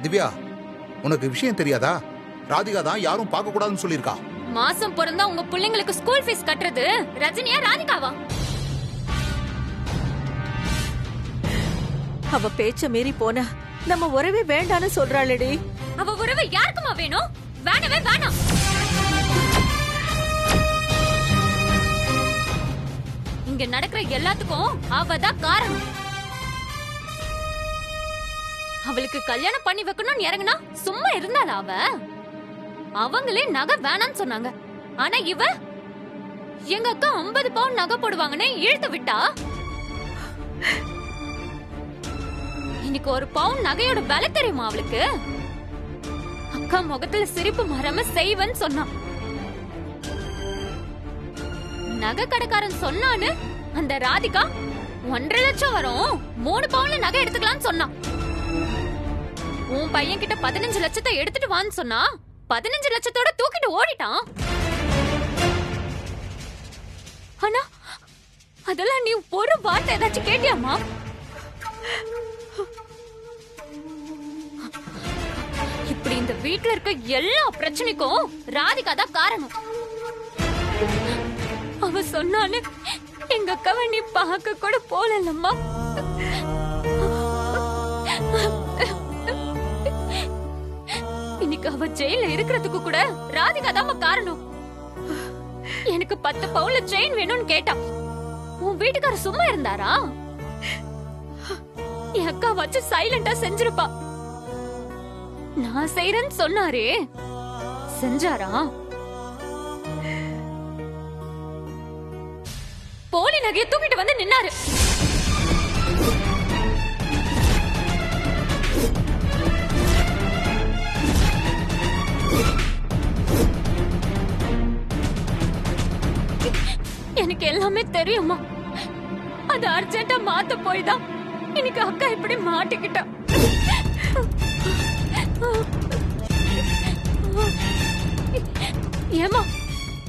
திவ்யா, உனக்கு விஷயம் தெரியாதா? ராதிகா தான் யாரும் பார்க்க கூடாதுன்னு சொல்லிருக்கா. மாசம் பிறந்தா உங்க பிள்ளைங்களுக்கு ஸ்கூல் ஃபீஸ் கட்டுறது ரஜினியா ராதிகாவா? அவ பேச்ச மீறி போனா நம்ம உறவே வேண்டான்னு சொல்றாளடி. அவ உறவு யாருக்குமா வேணும்? வேணவே வேணாம். இங்க நடக்கிற எல்லாத்துக்கும் அவதான் காரணம். அவளுக்கு கல்யாணம் பண்ணி வைக்கணும்னு இறங்குனா சும்மா இருந்தாளா அவ? அவங்களே நகை வேணான்னு சொன்னாங்க. ஆனா இவ எங்க அக்கா 50 பவுன் நகை போடுவாங்கன்னு இழுத்து விட்டா. இன்னைக்கு 1 பவுன் நகையோட விலை தெரியுமா அவளுக்கு? அக்கா முகத்துல சிரிப்பு மறம செய்வன்னு சொன்னான். நகை கடைக்காரன் சொன்னான்னு அந்த ராதிகா 1.5 லட்சம் வரும் 3 பவுன்ல நகை எடுத்துக்கலாம்னு சொன்னான். உன் பையன் கிட்ட 15 லட்சத்தை எடுத்துட்டு வான்னு சொன்னா 15 லட்சத்தோட தூக்கிட்டு ஓடிட்டான். ஆனா அதெல்லாம் நீ ஒரு வார்த்தை ஏதாச்சும் கேட்டியாமா? இப்படி இந்த வீட்டுல இருக்க எல்லா பிரச்சனைக்கும் ராதிகா தான் காரணம். அவ சொன்னான்னு எங்க அக்காவை நீ பார்க்க கூட போலல்லம்மா. இன்னைக்கு அவ ஜெயில இருக்கிறதுக்கு கூட ராதிகா தான் காரணம். எனக்கு 10 பவுன்ல செயின் வேணும்னு கேட்டா உன் வீட்டுக்காரர் சும்மா இருந்தாரா? என் அக்கா வச்சு சைலண்டா செஞ்சிருப்பா. நான் செய்யறேன்னு சொன்னாரே, செஞ்சாரா? போலி நகையை தூக்கிட்டு வந்து நின்னாரு. எனக்கு எல்லாமே தெரியுமா? அது அர்ஜென்ட்டா மாத்த போய்தான் இன்னைக்கு அக்கா இப்படி மாட்டிக்கிட்டா. ஏமா,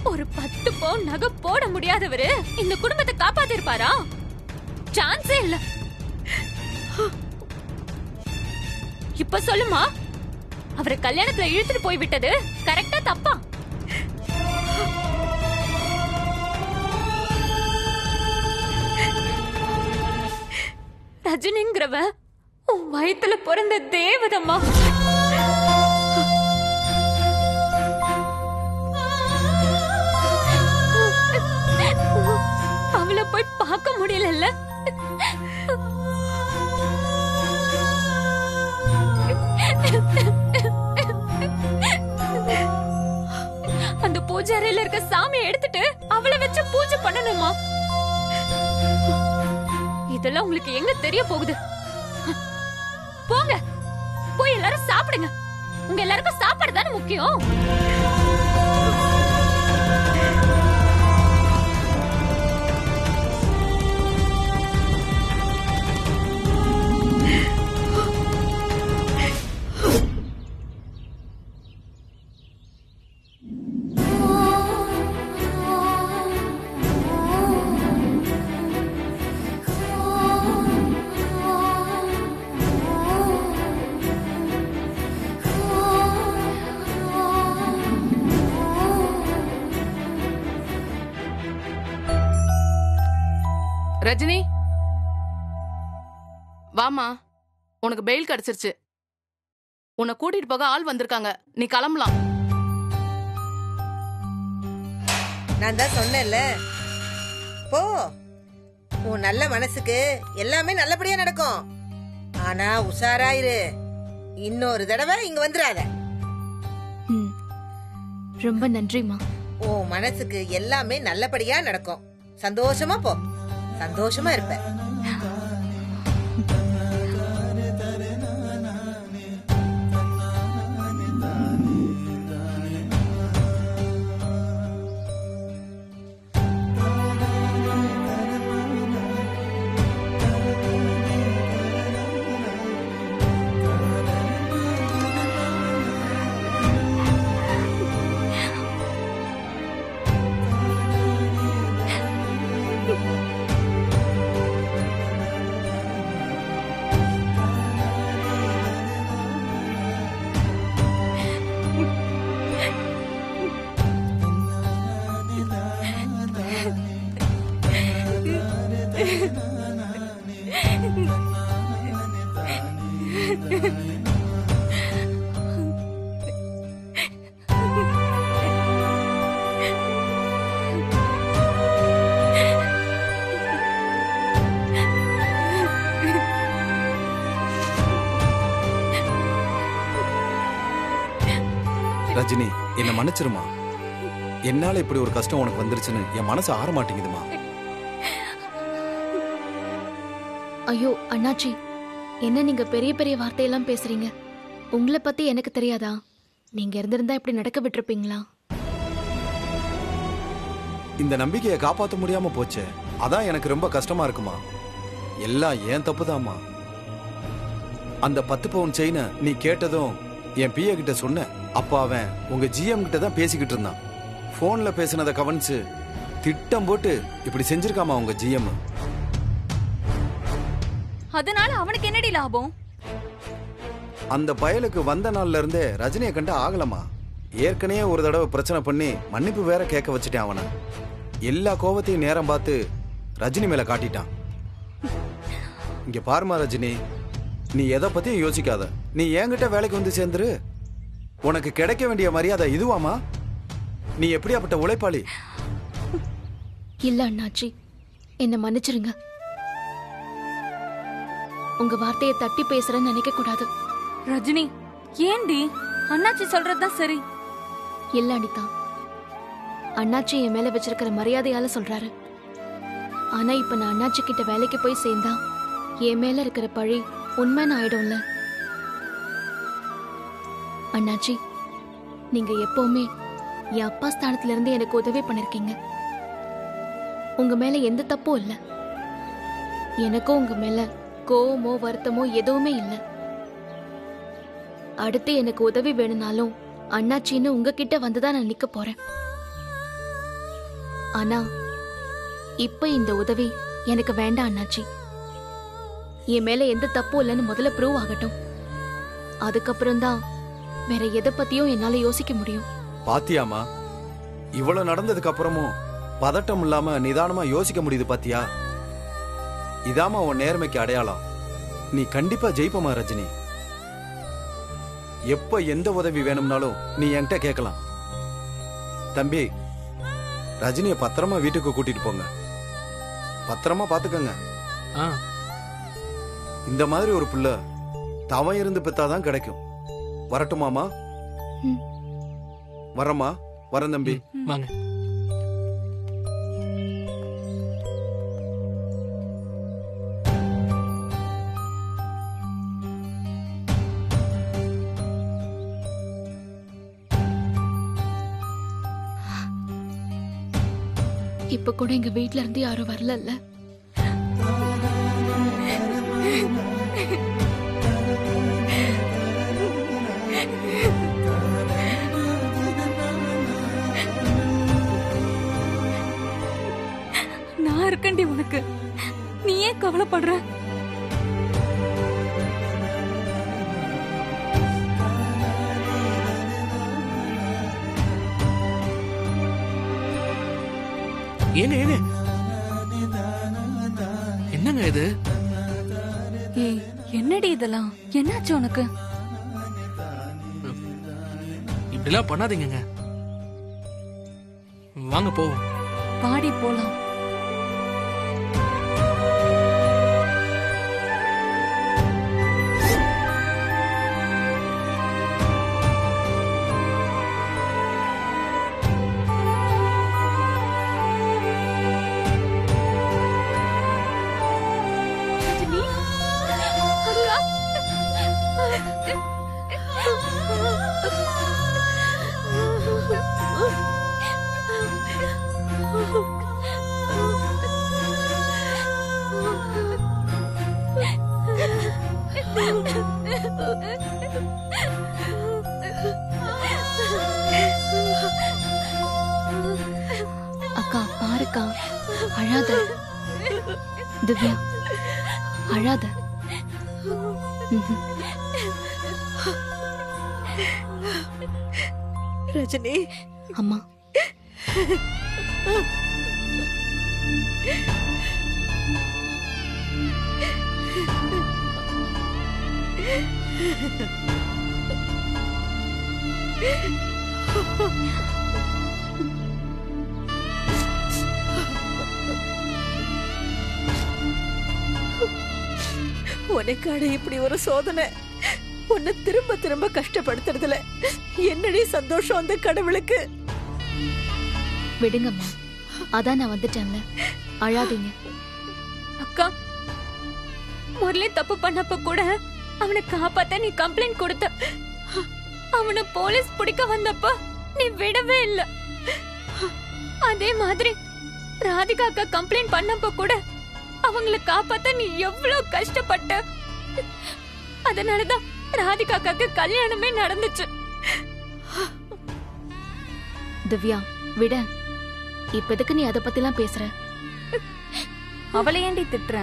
ஒரு 10 பவுன் நகை போட முடியாதவரு இந்த குடும்பத்தை காப்பாத்திருப்பாரா? சான்ஸே இல்ல. இப்ப சொல்லுமா, அவரை கல்யாணத்துல இழுத்துட்டு போய் விட்டது கரெக்டா தப்பா? ரஜினிங்கிறவ உன் வயித்துல பிறந்த தேவதம்மா. அவளை போய் பார்க்க முடியல. அந்த பூஜாரியில இருக்க சாமியை எடுத்துட்டு அவளை வச்சு பூஜை பண்ணணுமா? இதெல்லாம் உங்களுக்கு எங்க தெரிய போகுது? போங்க, போய் எல்லாரும் சாப்பிடுங்க. உங்க எல்லாருக்கும் சாப்பாடு தானே முக்கியம். ரஜினி, வாமா, உனக்கு பெயில் கிடைச்சிருச்சு. உன்னை கூட்டிட்டு போக ஆள் வந்திருக்காங்க, நீ கிளம்பலாம். நான் தான் சொன்னேன்ல, போ. உன் நல்ல மனசுக்கு எல்லாமே நல்லபடியா நடக்கும். ஆனா உஷாராயிரு, இன்னொரு தடவை இங்க வந்துடாத. ரொம்ப நன்றிமா. உன் மனசுக்கு எல்லாமே நல்லபடியா நடக்கும். சந்தோஷமா போ, சந்தோஷமா இருப்ப. ரஜினி, என்ன மன்னிச்சிருமா. என்னால இப்படி ஒரு கஷ்டம் உனக்கு வந்துருச்சுன்னு என் மனசு ஆற மாட்டேங்குதுமா. ஐயோ அண்ணாச்சி, என்ன நீங்க பெரிய பெரிய வார்த்தையெல்லாம் பேசுறீங்க? உங்களை பத்தி எனக்கு தெரியாதா? நீங்க இருந்திருந்தா இப்படி நடக்க விட்டுருப்பீங்களா? இந்த நம்பிக்கையை காப்பாற்ற முடியாம போச்சே, அதான் எனக்கு ரொம்ப கஷ்டமா இருக்குமா. எல்லாம் ஏன் தப்புதாம்மா. அந்த 10 பவுன் செயினை நீ கேட்டதும் என் பிஏ கிட்ட சொன்ன. அப்ப அவன் உங்க ஜிஎம் கிட்ட தான் பேசிக்கிட்டு இருந்தான். போன்ல பேசினதை கவனிச்சு திட்டம் போட்டு இப்படி செஞ்சிருக்காமா உங்க ஜிஎம். அதனால அவனுக்கு என்னடி லாபம்? அந்த பயலுக்கு வந்த நாள்ல இருந்தே ரஜினியை கண்டு ஆகலமா. ஏற்கனவே ஒரு தடவை பிரச்சனை பண்ணி மன்னிப்பு வேற கேட்க வச்சுட்டேன் அவனை. எல்லா கோவத்தையும் நேரம் பார்த்து ரஜினி மேல காட்டிட்டான். இங்க பாருமா ரஜினி, நீ எதை பத்தியும் யோசிக்காத. நீ என்கிட்ட வேலைக்கு வந்து சேர்ந்துரு. உனக்கு கிடைக்க வேண்டிய மரியாதை இதுவாமா? நீ எப்படியாப்பட்ட உழைப்பாளி? இல்ல அண்ணாச்சி, என்ன மன்னிச்சிருங்க. உங்க வார்த்தையை தட்டி பேசுறேன்னு நினைக்க கூடாது. ரஜினி, ஏண்டி? அண்ணாச்சி சொல்றதுதான் சரி. இல்ல அனிதா, அண்ணாச்சி என் மேல வச்சிருக்கிற மரியாதையால சொல்றாரு. ஆனா இப்ப நான் அண்ணாச்சி கிட்ட வேலைக்கு போய் சேர்ந்தா என் மேல இருக்கிற பழி உண்மைன்னு ஆயிடும்ல. அண்ணாச்சி, நீங்க எப்பவுமே என் அப்பா ஸ்தானத்துல இருந்து எனக்கு உதவி பண்ணிருக்கீங்க. உங்க மேல எந்த தப்பும் இல்ல. எனக்கும் உங்க மேல கோவமோ வருத்தமோ எதுவுமே இல்ல. அடுத்து எனக்கு உதவி வேணும்னாலும் அண்ணாச்சின்னு உங்ககிட்ட வந்துதான் நான் நிக்க போறேன். ஆனா இப்ப இந்த உதவி எனக்கு வேண்டாம் அண்ணாச்சி. என் மேல எந்த தப்பும் இல்லைன்னு முதல்ல ப்ரூவ் ஆகட்டும். அதுக்கப்புறம் தான் வேற எதை பத்தியும் என்னால யோசிக்க முடியும். பாத்தியாமா, இவ்வளவு நடந்ததுக்கு அப்புறமும் பதட்டம் இல்லாம நிதானமா யோசிக்க முடியுது பாத்தியா? இதாமா உன் நேர்மைக்கு அடையாளம். நீ கண்டிப்பா ஜெயிப்பமா ரஜினி. எப்ப எந்த உதவி வேணும்னாலும் நீ என்கிட்ட கேட்கலாம். தம்பி, ரஜினிய பத்திரமா வீட்டுக்கு கூட்டிட்டு போங்க. பத்திரமா பாத்துக்கங்க. இந்த மாதிரி ஒரு புள்ள தவம் இருந்து பெத்தாதான் கிடைக்கும். வரட்டுமாமா? வரமா? வரேன் தம்பி. வாங்க. இப்ப கூட எங்க வீட்ல இருந்து யாரும் வரல. நான் இருக்கண்டி உனக்கு. நீ ஏன் கவலைப்படுற? ஏங்க ஏங்க, என்னங்க இது? ஏய், என்னடி இதெல்லாம்? என்னாச்சு உனக்கு? இப்படிலாம் பண்ணாதீங்க. வாங்க போவோம். பாடி போலாம். அக்கா பாருக்கா, அழாத. திவ்யா, அழாத. ரஜினி, அம்மா, உனக்காட இப்படி ஒரு சோதனை உன்னை திரும்ப திரும்ப கஷ்டப்படுத்துறதுல என்னடி சந்தோஷம் அந்த கடவுளுக்கு. விடுங்கம்மா, அதான் நான் வந்துட்டேன்ல, அழாதீங்க. அக்கா, முரளி தப்பு பண்ணப்ப கூட அவனை காப்பாத்த நீ கம்ப்ளைண்ட் கொடுத்த. அவனை போலீஸ் பிடிக்க வந்தப்ப நீ விடவே இல்ல. அதே மாதிரி ராதிகா அக்கா கம்ப்ளைண்ட் பண்ணப்ப கூட அவங்கள காப்பாத்த நீ எவ்வளவு கஷ்டப்பட்ட. அதனாலதான் ராதிகா அக்காக்கு கல்யாணமே நடந்துச்சு. திவ்யா விட, இப்ப நீ அத பத்திலாம் பேசுற? அவளை ஏண்டி திட்டுற?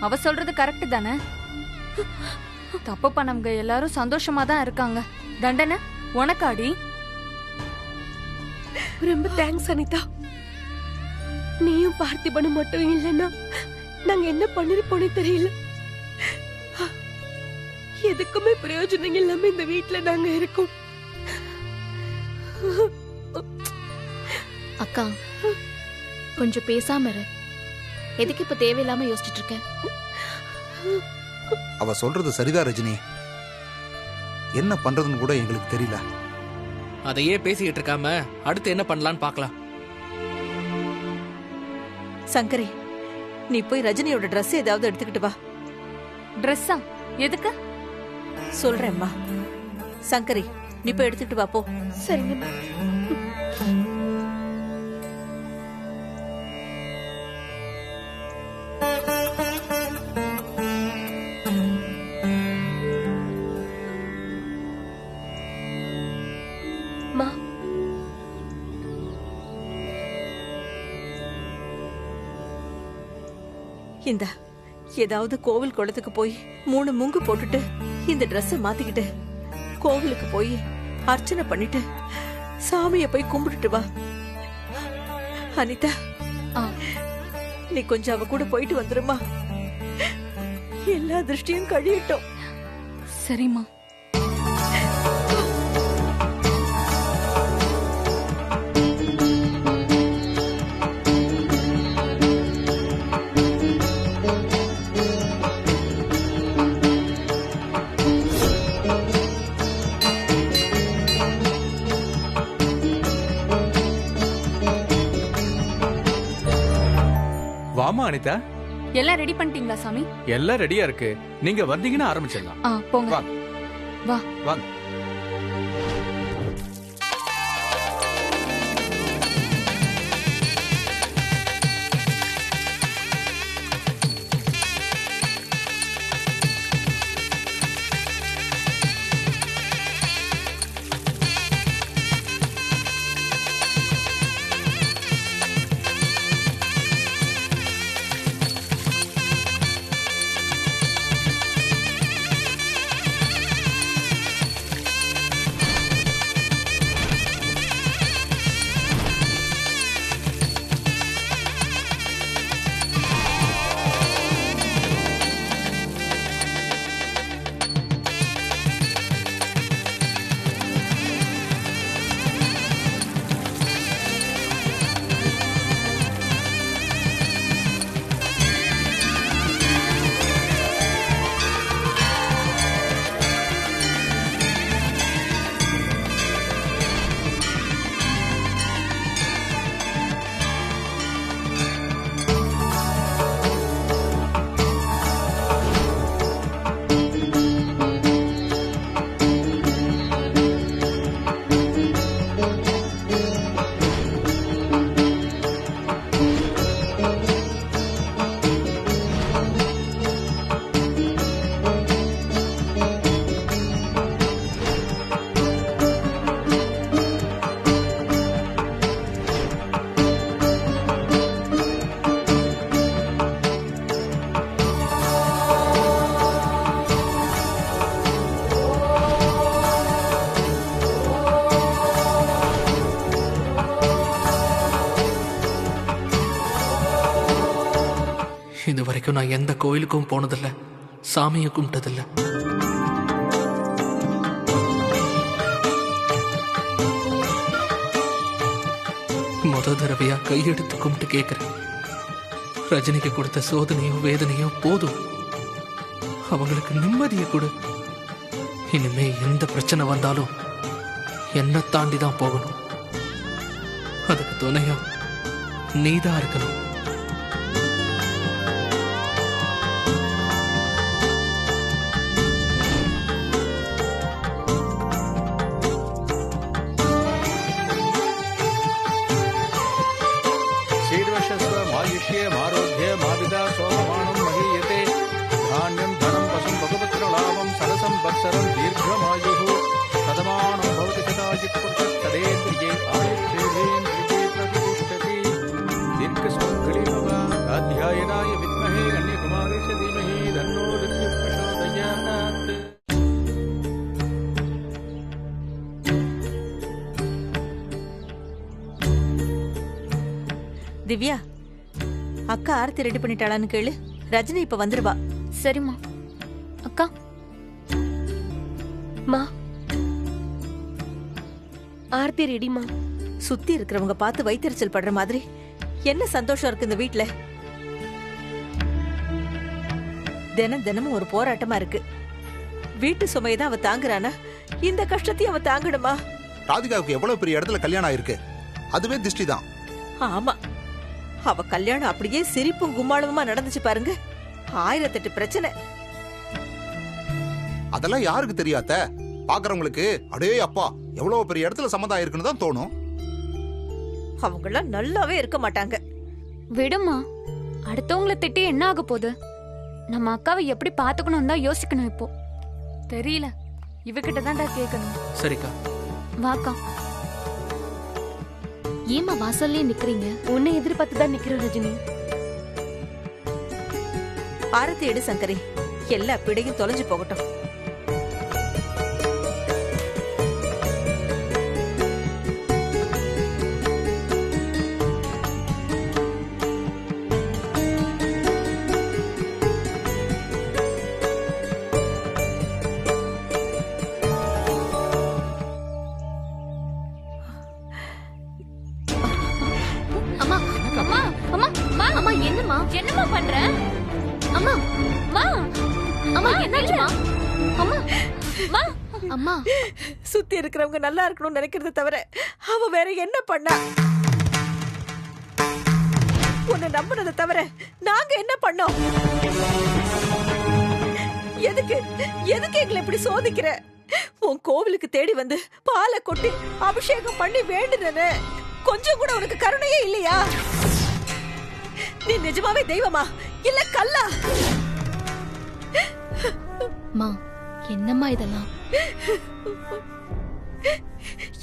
அவ சொல்றது கரெக்ட் தானே? தப்பு பண்ணவங்க எல்லாரும் சந்தோஷமா தான் இருக்காங்க. தண்டனை உனக்காடி. ரொம்ப தேங்க்ஸ் அனிதா. நீயும் பார்த்திபனும் மட்டும் இல்லைன்னா நாங்க என்ன பண்ணிருப்போனே தெரியல. எதுக்குமே பிரயோஜனம் இல்லாம இந்த வீட்டுல நாங்க இருக்கோம். அக்கா, கொஞ்சம் பேசாம இரு. எதுக்கு இப்ப தேவையில்லாம யோசிச்சுட்டு இருக்க? அவ சொல்றது சரிதான் ரஜினி. என்ன பண்றதுன்னு கூட எங்களுக்கு தெரியல. அதையே பேசிக்கிட்டு இருக்காம அடுத்து என்ன பண்ணலான்னு பார்க்கலாம். சங்கரி, நீ போய் ரஜினியோட ட்ரெஸ் ஏதாவது எடுத்துக்கிட்டு வா. ட்ரெஸ்ஸா? எதுக்கு? சொல்றேம்மா. சங்கரி, நீ போய் எடுத்துக்கிட்டு வா போ. சரிங்கம்மா. இந்த ஏதாவது கோவில் குளத்துக்கு போய் 3 மூங்கு போட்டுட்டு இந்த ட்ரெஸ்ஸ மாத்திக்கிட்டு கோவிலுக்கு போய் அர்ச்சனை பண்ணிட்டு சாமிய போய் கும்பிட்டுட்டு வா. அனிதா, நீ கொஞ்சம் அவ கூட போயிட்டு வந்துருமா. எல்லா திருஷ்டியும் கழியட்டும். சரிம்மா. வாமா அனிதா. எல்லாம் ரெடி பண்ணிட்டீங்களா சாமி? எல்லாம் ரெடியா இருக்கு. நீங்க வந்தீங்கன்னா ஆரம்பிச்சிடலாம். போங்க. வா வாங்க. இது வரைக்கும் நான் எந்த கோயிலுக்கும் போனதில்லை. சாமியை கும்பிட்டதில்ல. முத தடவையா கையெடுத்து கும்பிட்டு கேட்கிறேன். ரஜினிக்கு கொடுத்த சோதனையோ வேதனையோ போதும், அவங்களுக்கு நிம்மதியை கொடு. இனிமே எந்த பிரச்சனை வந்தாலும் என்ன தாண்டி தான் போகணும். அதுக்கு துணையா நீதான் இருக்கணும். शीर्षस्व मायुष्ये मारोग्ये माविदा सोममानं महीयते धान्यं धनं पशुं भगवत्र लाभं सरसं वत्सरं दीर्घमायुः प्रदमानं भवति सदाजित् पुरुषः तदेन्द्रिये आयुष्येन्द्रिये प्रतिष्ठति दीर्घसुमङ्गली भव अध्यायनाय विद्महे कन्याकुमारीश धीमहि तन्नो लक्ष्मीः प्रचोदयात्. திவ்யா, அக்கா ஆர்த்தி ரெடி பண்ணிட்டாளான்னு கேளு. ரஜினி இப்ப வந்துருவா. சரிம்மா. அக்கா மா, ஆர்த்தி ரெடிமா. சுத்தி இருக்கிறவங்க பார்த்து வைத்தறிச்சல் படுற மாதிரி என்ன சந்தோஷம் இருக்கு இந்த வீட்ல. தினமும் ஒரு போராட்டமா இருக்கு. வீட்டு சுமையதான் அவ தாங்குறானா, இந்த கஷ்டத்தையும் அவ தாங்கணுமா? ராதிகாவுக்கு எவ்வளவு பெரிய இடத்துல கல்யாணம் ஆயிருக்கு, அதுவே திஷ்டி தான். ஆமா, அவ கல்யாணம் அப்படியே சிரிப்பும் கும்மாளமுமா நடந்துச்சு பாருங்க. 1008 பிரச்சனை. அதெல்லாம் யாருக்கு தெரியாத? பாக்குறவங்களுக்கு அடே அப்பா எவ்வளவு பெரிய இடத்துல சம்மதம் ஆயிருக்குன்னு தான் தோணும். அவங்களாம் நல்லாவே இருக்க மாட்டாங்க. விடுமா, அடுத்தவங்களை திட்டி என்ன ஆக போகுது? நம்ம அக்காவை எப்படி பாத்துக்கணும் தான் யோசிக்கணும். இப்போ தெரியல, இவகிட்ட தான்டா கேட்கணும். சரிக்கா. வாக்கா. ஏமா வாசல்லே நிக்கிறீங்க? உன்னை எதிர்பார்த்து தான் நிக்கிறோம் ரஜினி. ஆரத்தி எடு சங்கரி, எல்லா பிடையும் தொலைஞ்சு போகட்டும். அம்மா அம்மா அம்மா அம்மா அம்மா என்னம்மா என்னம்மா பண்ற? அம்மா அம்மா அம்மா என்னாச்சுமா? அம்மா அம்மா அம்மா சுத்தி இருக்கிறவங்க நல்லா இருக்கணும்னு நினைக்கிறத தவிர அவ வேற என்ன பண்ணா? உன்னை நம்பினதை தவிர நாங்க என்ன பண்ணோம்? எதுக்கு எதுக்கு எங்களை இப்படி சோதிக்கிற? உன் கோவிலுக்கு தேடி வந்து பாலை கொட்டி அபிஷேகம் பண்ணி வேண்டுனே, கொஞ்சம் கூட உனக்கு கருணையே இல்லையா? நீ நிஜமாவே தெய்வமா இல்ல கல்லா? மா என்னம்மா இதெல்லாம்?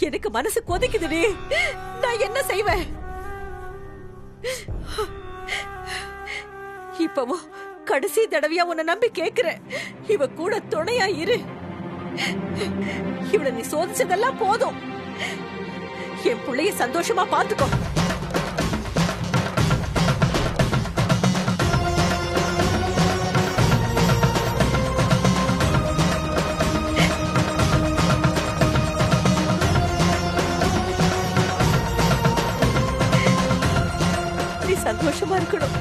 எனக்கு மனசு கொதிக்குதுடி. நான் என்ன செய்வேன்? இப்பவும் கடைசி தடவையா உன்னை நம்பி கேக்குறேன், இவ கூட துணையா இரு. இவளை நீ சோதிச்சதெல்லாம் போதும். என் பிள்ளைய சந்தோஷமா பாத்துக்கோ. நீ சந்தோஷமா இருக்கணும்.